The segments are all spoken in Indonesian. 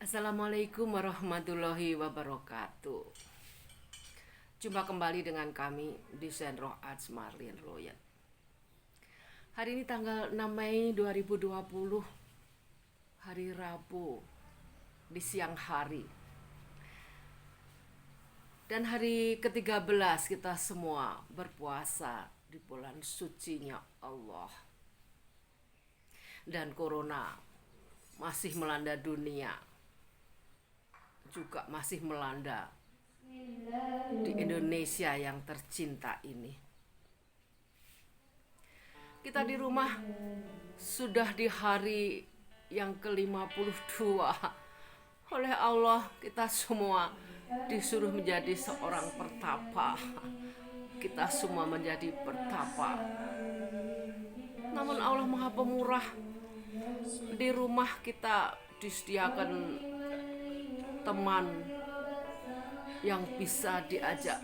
Assalamualaikum warahmatullahi wabarakatuh. Jumpa kembali dengan kami di Senroh Arts Marlin Royal. Hari ini tanggal 6 Mei 2020, hari Rabu di siang hari. Dan hari ke-13 kita semua berpuasa di bulan sucinya Allah. Dan corona masih melanda dunia, juga masih melanda di Indonesia yang tercinta ini. Kita di rumah sudah di hari yang ke-52. Oleh Allah kita semua disuruh menjadi seorang pertapa. Kita semua menjadi pertapa. Namun Allah Maha Pemurah. Di rumah kita disediakan teman yang bisa diajak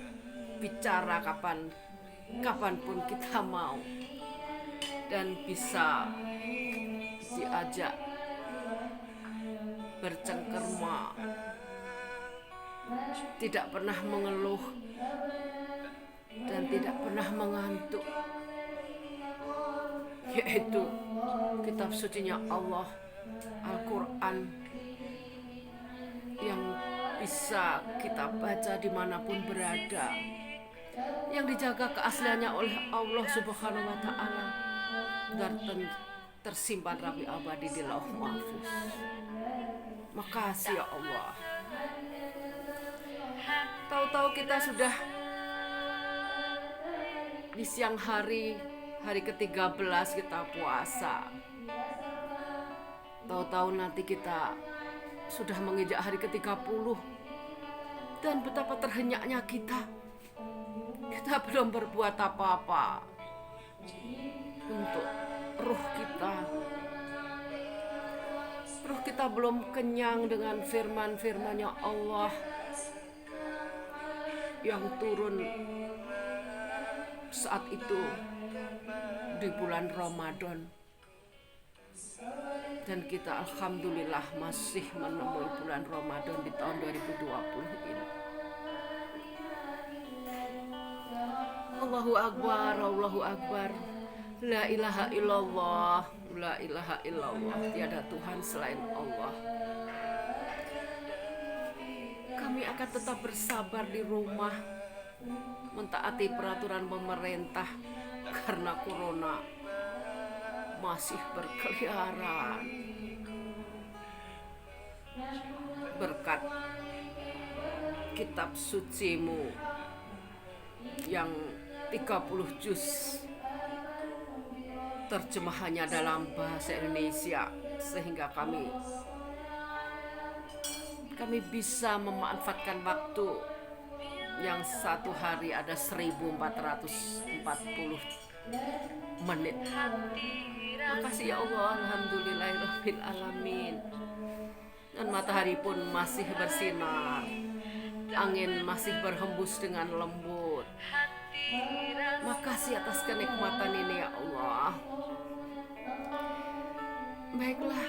bicara kapanpun kita mau, dan bisa diajak bercengkerma, tidak pernah mengeluh dan tidak pernah mengantuk, yaitu kitab sucinya Allah, Al-Quran, yang bisa kita baca dimanapun berada, yang dijaga keasliannya oleh Allah Subhanahu wa Ta'ala, dan tersimpan rapi abadi di Lauh Mahfuz. Makasih ya Allah. Tahu-tahu kita sudah di siang hari ke-13 kita puasa. Tahu-tahu nanti kita sudah menginjak hari ke-30, dan betapa terhenyaknya kita. Kita belum berbuat apa-apa untuk ruh kita. Ruh kita belum kenyang dengan firman-firman-Nya Allah yang turun saat itu di bulan Ramadan. Dan kita alhamdulillah masih menemui bulan Ramadan di tahun 2020 ini. Allahu Akbar, Allahu Akbar. La ilaha illallah, la ilaha illallah. Tiada Tuhan selain Allah. Kami akan tetap bersabar di rumah, mentaati peraturan pemerintah karena corona masih berkeliaran. Berkat kitab sucimu yang 30 juz, terjemahannya dalam bahasa Indonesia, sehingga kami bisa memanfaatkan waktu yang satu hari ada 1440 menit. Makasih ya Allah, alhamdulillahirabbil alamin. Dan matahari pun masih bersinar, angin masih berhembus dengan lembut. Makasih atas kenikmatan ini ya Allah. Baiklah,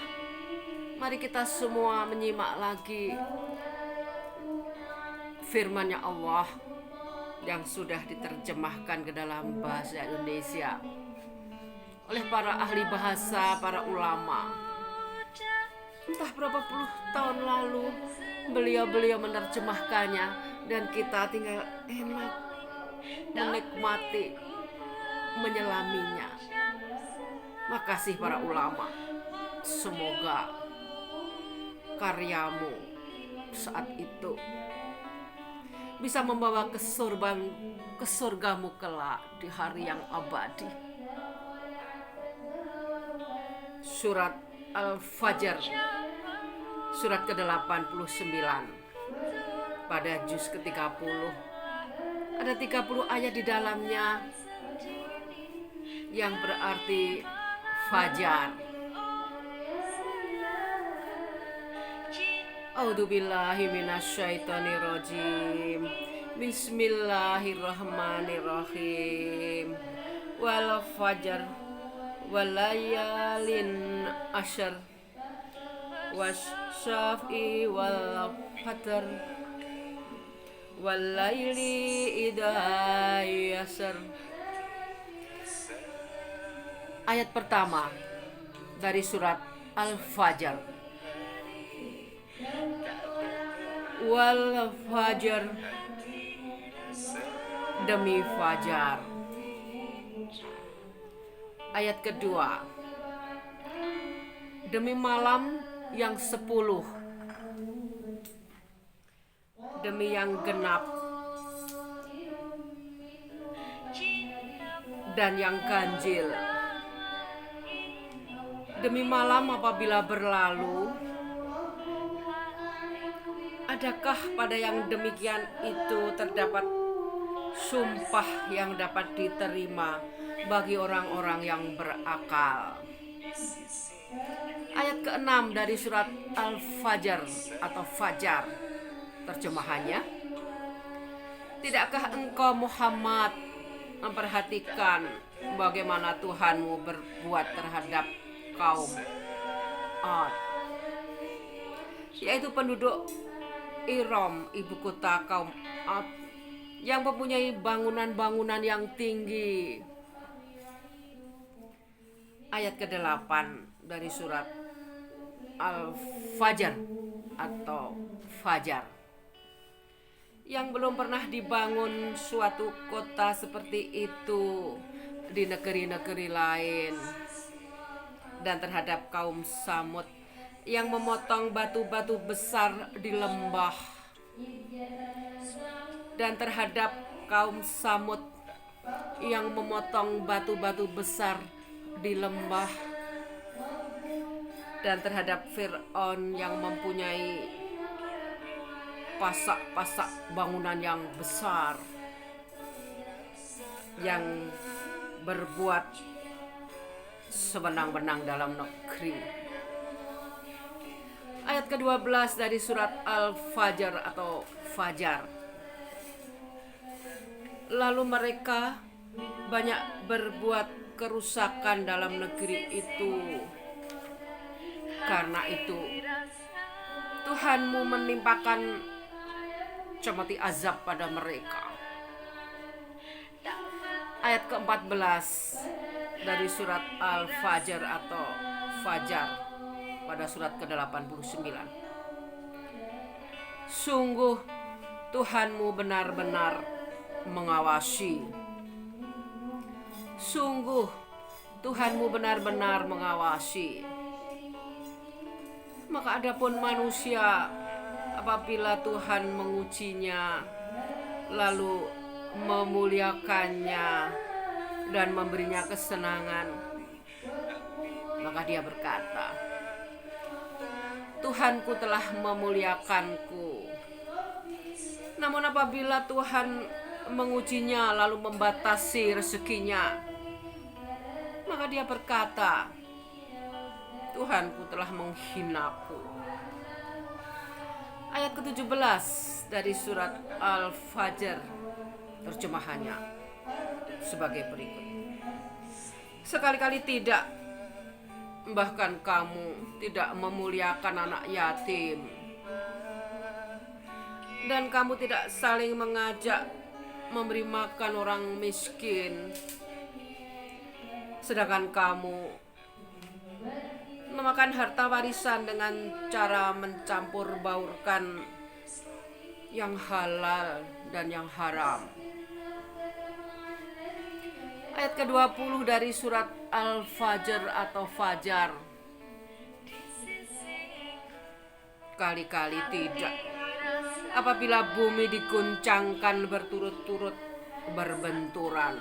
mari kita semua menyimak lagi firman-Nya Allah yang sudah diterjemahkan ke dalam bahasa Indonesia oleh para ahli bahasa, para ulama. Entah berapa puluh tahun lalu beliau menerjemahkannya, dan kita tinggal enak menikmati, menyelaminya. Makasih para ulama. Semoga karyamu saat itu bisa membawa ke surgamu kelak di hari yang abadi. Surat Al-Fajr, surat ke-89, pada juz ke-30. Ada 30 ayat di dalamnya yang berarti fajar. A'udzubillahi minasyaitonirrajim. Bismillahirrahmanirrahim. Wal fajr walayalin asyr wasyafi wal fatar wal laili idha yasr. Ayat pertama dari surat Al-Fajr. Wal fajr, demi fajar. Ayat kedua, demi malam yang 10, demi yang genap dan yang ganjil, demi malam apabila berlalu. Adakah pada yang demikian itu terdapat sumpah yang dapat diterima bagi orang-orang yang berakal? Ayat ke-6 dari surat Al-Fajr atau Fajar. Terjemahannya, tidakkah engkau Muhammad memperhatikan bagaimana Tuhanmu berbuat terhadap kaum Ad, yaitu penduduk Iram, ibu kota kaum Ad, yang mempunyai bangunan-bangunan yang tinggi. Ayat ke-8 dari surat Al-Fajr atau Fajar. Yang belum pernah dibangun suatu kota seperti itu di negeri-negeri lain. Dan terhadap kaum Samud yang memotong batu-batu besar di lembah. Dan terhadap kaum Samud yang memotong batu-batu besar di lembah. Dan terhadap Fir'aun yang mempunyai pasak-pasak bangunan yang besar, yang berbuat sewenang-wenang dalam negeri. Ayat ke-12 dari surat Al-Fajr atau Fajar. Lalu mereka banyak berbuat kerusakan dalam negeri itu. Karena itu Tuhanmu menimpakan cemeti azab pada mereka. Ayat ke-14 dari surat Al-Fajr atau Fajar pada surat ke-89. Sungguh Tuhanmu benar-benar mengawasi. Sungguh Tuhanmu benar-benar mengawasi. Maka adapun manusia, apabila Tuhan mengujinya, lalu memuliakannya dan memberinya kesenangan, maka dia berkata, Tuhanku telah memuliakanku. Namun apabila Tuhan mengujinya lalu membatasi rezekinya, maka dia berkata, Tuhanku telah menghinaku. Ayat ke-17 dari surat Al-Fajr, terjemahannya sebagai berikut. Sekali-kali tidak, bahkan kamu tidak memuliakan anak yatim, dan kamu tidak saling mengajak memberi makan orang miskin, sedangkan kamu memakan harta warisan dengan cara mencampur baurkan yang halal dan yang haram. Ayat ke-20 dari surat Al-Fajr atau Fajar. Kali-kali tidak, apabila bumi diguncangkan berturut-turut berbenturan,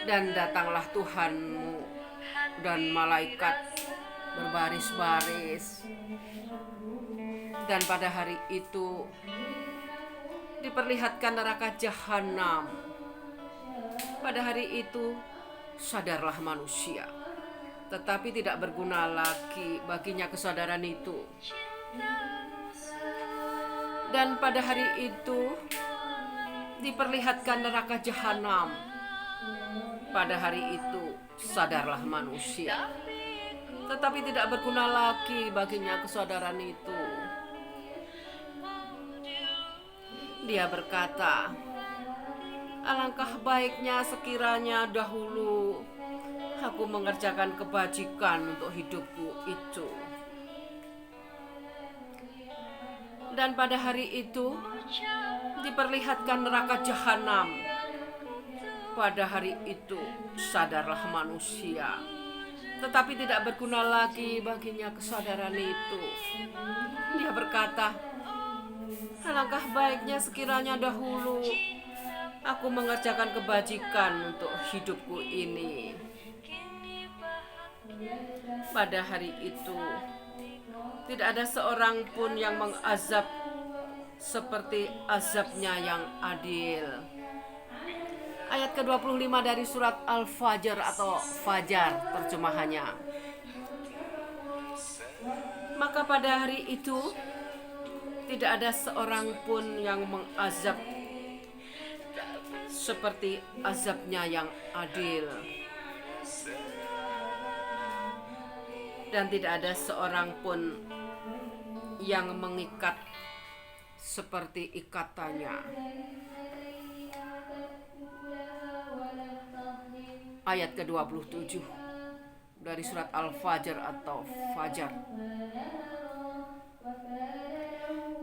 dan datanglah Tuhanmu dan malaikat berbaris-baris, dan pada hari itu diperlihatkan neraka jahanam. Pada hari itu sadarlah manusia, tetapi tidak berguna lagi baginya kesadaran itu. Dan pada hari itu diperlihatkan neraka jahanam. Pada hari itu sadarlah manusia, tetapi tidak berguna lagi baginya kesadaran itu. Dia berkata, alangkah baiknya sekiranya dahulu aku mengerjakan kebajikan untuk hidupku itu. Dan pada hari itu diperlihatkan neraka jahanam. Pada hari itu sadarlah manusia, tetapi tidak berguna lagi baginya kesadaran itu. Dia berkata, alangkah baiknya sekiranya dahulu aku mengerjakan kebajikan untuk hidupku ini. Pada hari itu tidak ada seorang pun yang mengazab seperti azabnya yang adil. Ayat ke-25 dari surat Al-Fajr atau Fajar terjemahannya. Maka pada hari itu tidak ada seorang pun yang mengazab seperti azabnya yang adil. Dan tidak ada seorang pun yang mengikat seperti ikatannya. Ayat ke-27 dari surat Al-Fajr atau Fajar.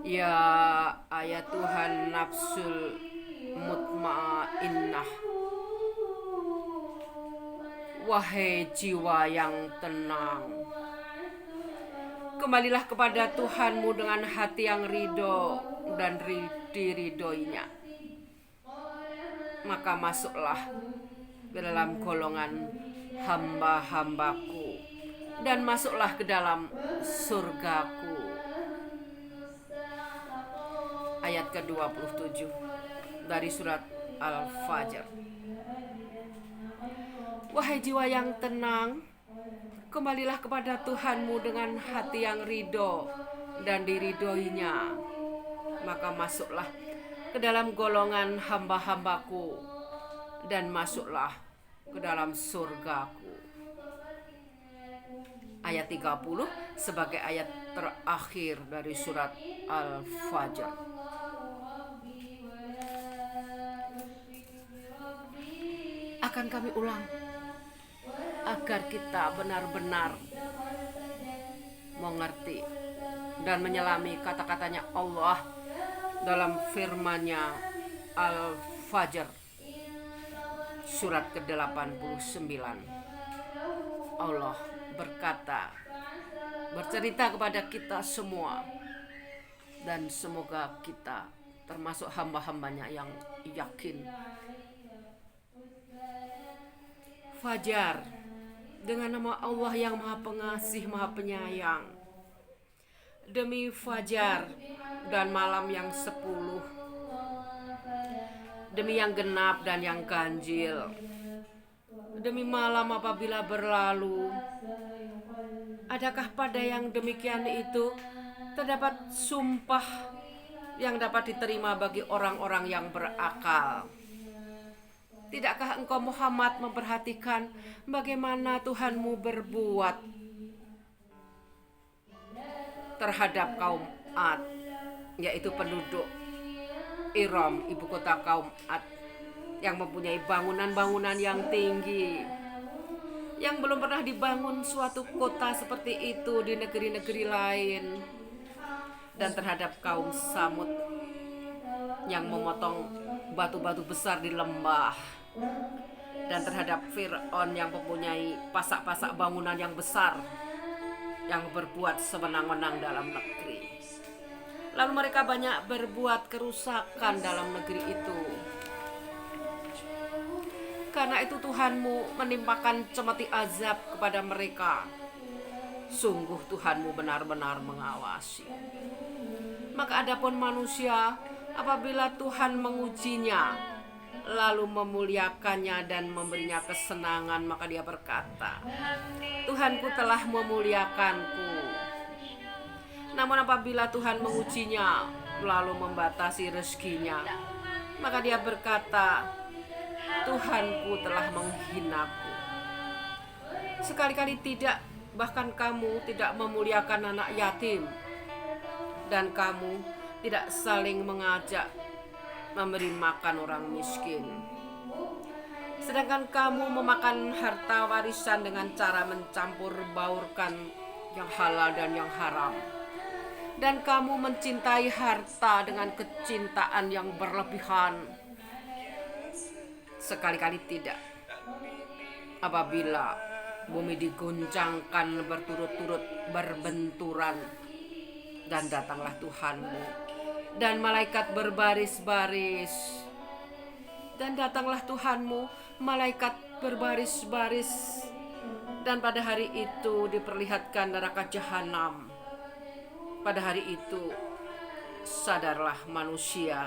Ya ayat Tuhan nafsul mutmainnah, wahai jiwa yang tenang, kembalilah kepada Tuhanmu dengan hati yang ridho dan diridhoinya. Maka masuklah ke dalam golongan hamba-hambaku dan masuklah ke dalam surgaku. Ayat ke-27 dari surat Al-Fajr. Wahai jiwa yang tenang, kembalilah kepada Tuhanmu dengan hati yang ridho dan diridhoinya. Maka masuklah ke dalam golongan hamba-hambaku dan masuklah ke dalam surgaku. Ayat 30 sebagai ayat terakhir dari surat Al-Fajr. Akan kami ulang agar kita benar-benar mengerti dan menyelami kata-katanya Allah dalam firman-Nya Al-Fajr surat ke-89. Allah berkata, bercerita kepada kita semua, dan semoga kita termasuk hamba-hambanya yang yakin. Fajar, dengan nama Allah yang Maha Pengasih, Maha Penyayang. Demi fajar dan malam yang 10, demi yang genap dan yang ganjil, demi malam apabila berlalu, adakah pada yang demikian itu terdapat sumpah yang dapat diterima bagi orang-orang yang berakal? Tidakkah engkau Muhammad memperhatikan bagaimana Tuhanmu berbuat terhadap kaum Ad, yaitu penduduk Iram, ibu kota kaum Ad, yang mempunyai bangunan-bangunan yang tinggi, yang belum pernah dibangun suatu kota seperti itu di negeri-negeri lain, dan terhadap kaum Samud yang memotong batu-batu besar di lembah, dan terhadap Fir'aun yang mempunyai pasak-pasak bangunan yang besar yang berbuat sewenang-wenang dalam negeri. Lalu mereka banyak berbuat kerusakan dalam negeri itu. Karena itu Tuhanmu menimpakan cemeti azab kepada mereka. Sungguh Tuhanmu benar-benar mengawasi. Maka adapun manusia, apabila Tuhan mengujinya, lalu memuliakannya dan memberinya kesenangan, maka dia berkata, Tuhanku telah memuliakanku. Namun apabila Tuhan mengujinya, lalu membatasi rezekinya, maka dia berkata, Tuhanku telah menghinaku. Sekali-kali tidak Bahkan kamu tidak memuliakan anak yatim, dan kamu tidak saling mengajak memberi makan orang miskin. Sedangkan kamu memakan harta warisan dengan cara mencampur baurkan yang halal dan yang haram. Dan kamu mencintai harta dengan kecintaan yang berlebihan. Sekali-kali tidak. Apabila bumi diguncangkan berturut-turut berbenturan, dan datanglah Tuhanmu, dan malaikat berbaris-baris. Dan datanglah Tuhanmu, malaikat berbaris-baris. Dan pada hari itu diperlihatkan neraka jahanam. Pada hari itu sadarlah manusia,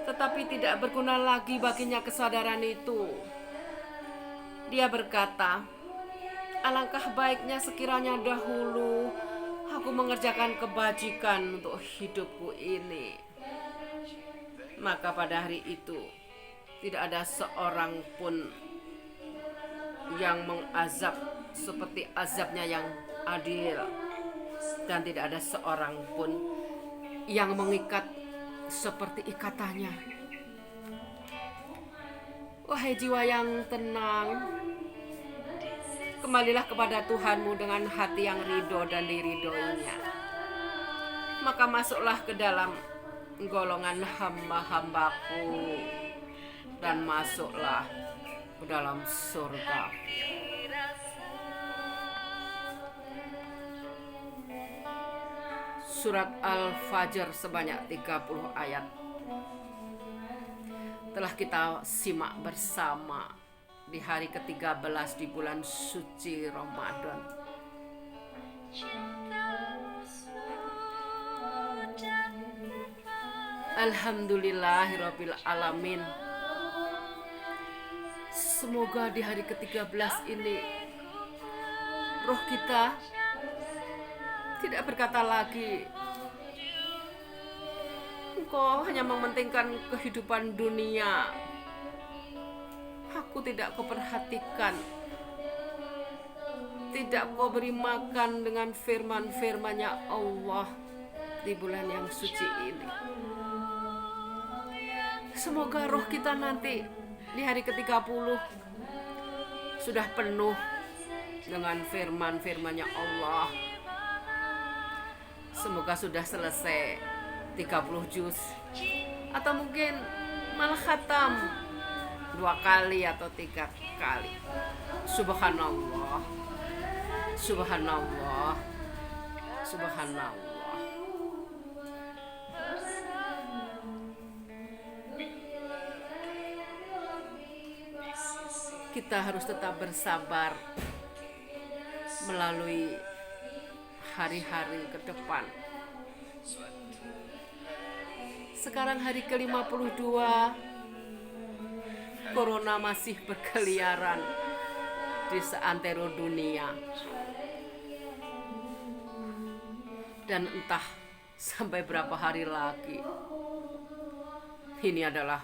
tetapi tidak berguna lagi baginya kesadaran itu. Dia berkata, alangkah baiknya sekiranya dahulu aku mengerjakan kebajikan untuk hidupku ini. Maka pada hari itu tidak ada seorang pun yang mengazab seperti azabnya yang adil, dan tidak ada seorang pun yang mengikat seperti ikatannya. Wahai jiwa yang tenang, kembalilah kepada Tuhanmu dengan hati yang ridho dan diridhoinya. Maka masuklah ke dalam golongan hamba-hambaku, dan masuklah ke dalam surga. Surat Al-Fajr sebanyak 30 ayat telah kita simak bersama di hari ke-13 di bulan suci Ramadan. Alhamdulillahirabbil alamin. Semoga di hari ke-13 ini roh kita tidak berkata lagi, engkau hanya mementingkan kehidupan dunia, aku tidak kau perhatikan, tidak kau beri makan dengan firman-firman-Nya Allah di bulan yang suci ini. Semoga roh kita nanti di hari ke-30 sudah penuh dengan firman-firman-Nya Allah. Semoga sudah selesai 30 juz, atau mungkin malah khatam 2 kali atau 3 kali. Subhanallah, subhanallah, subhanallah. Kita harus tetap bersabar melalui hari-hari ke depan. Sekarang hari ke-52, Corona masih berkeliaran di seantero dunia. Dan entah sampai berapa hari lagi. Ini adalah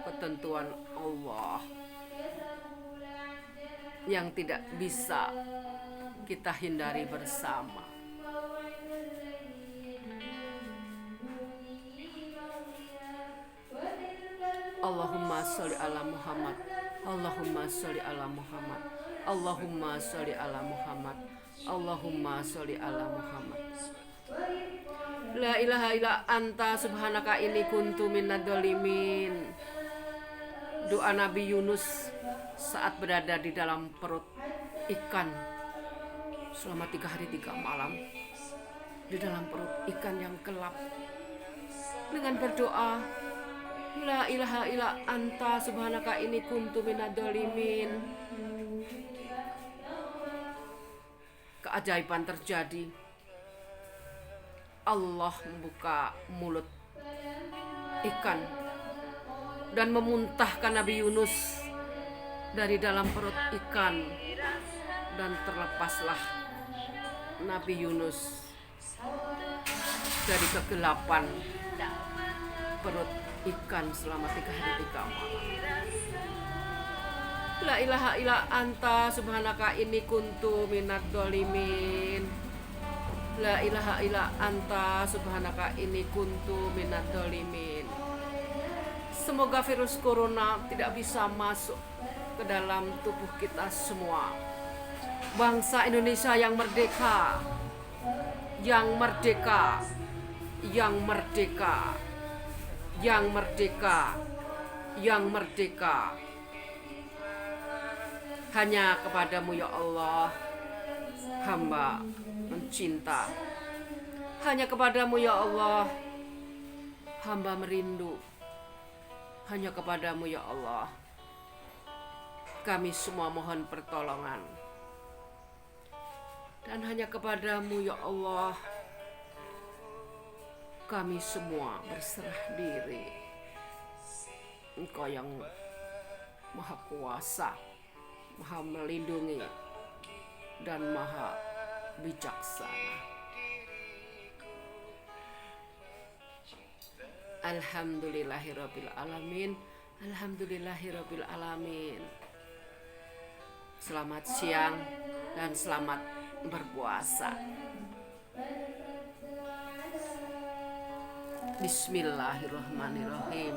ketentuan Allah yang tidak bisa kita hindari bersama. Allahumma sholli ala Muhammad, Allahumma sholli ala Muhammad, Allahumma sholli ala Muhammad, Allahumma sholli ala Muhammad. La ilaha illa anta subhanaka inni kuntu minadz-dzalimin. Doa Nabi Yunus saat berada di dalam perut ikan selama 3 hari 3 malam, di dalam perut ikan yang gelap, dengan berdoa, la ilaha illa anta subhanaka inni kuntu minadz-dzalimin. Keajaiban terjadi. Allah membuka mulut ikan dan memuntahkan Nabi Yunus dari dalam perut ikan, dan terlepaslah Nabi Yunus dari kegelapan perut ikan selama 3 hari 3 malam. La ilaha illa anta subhanaka inni kuntu minad dolimin. La ilaha illa anta subhanaka inni kuntu minad dolimin. Semoga virus corona tidak bisa masuk ke dalam tubuh kita semua. Bangsa Indonesia yang merdeka, yang merdeka, yang merdeka, yang merdeka, yang merdeka. Hanya kepadamu ya Allah hamba mencinta. Hanya kepadamu ya Allah hamba merindu. Hanya kepadamu ya Allah kami semua mohon pertolongan. Dan hanya kepadamu ya Allah kami semua berserah diri. Engkau yang maha kuasa, maha melindungi, dan maha bijaksana. Alhamdulillahirabbil alamin. Alhamdulillahirabbil alamin. Selamat siang dan selamat berpuasa. Bismillahirrahmanirrahim.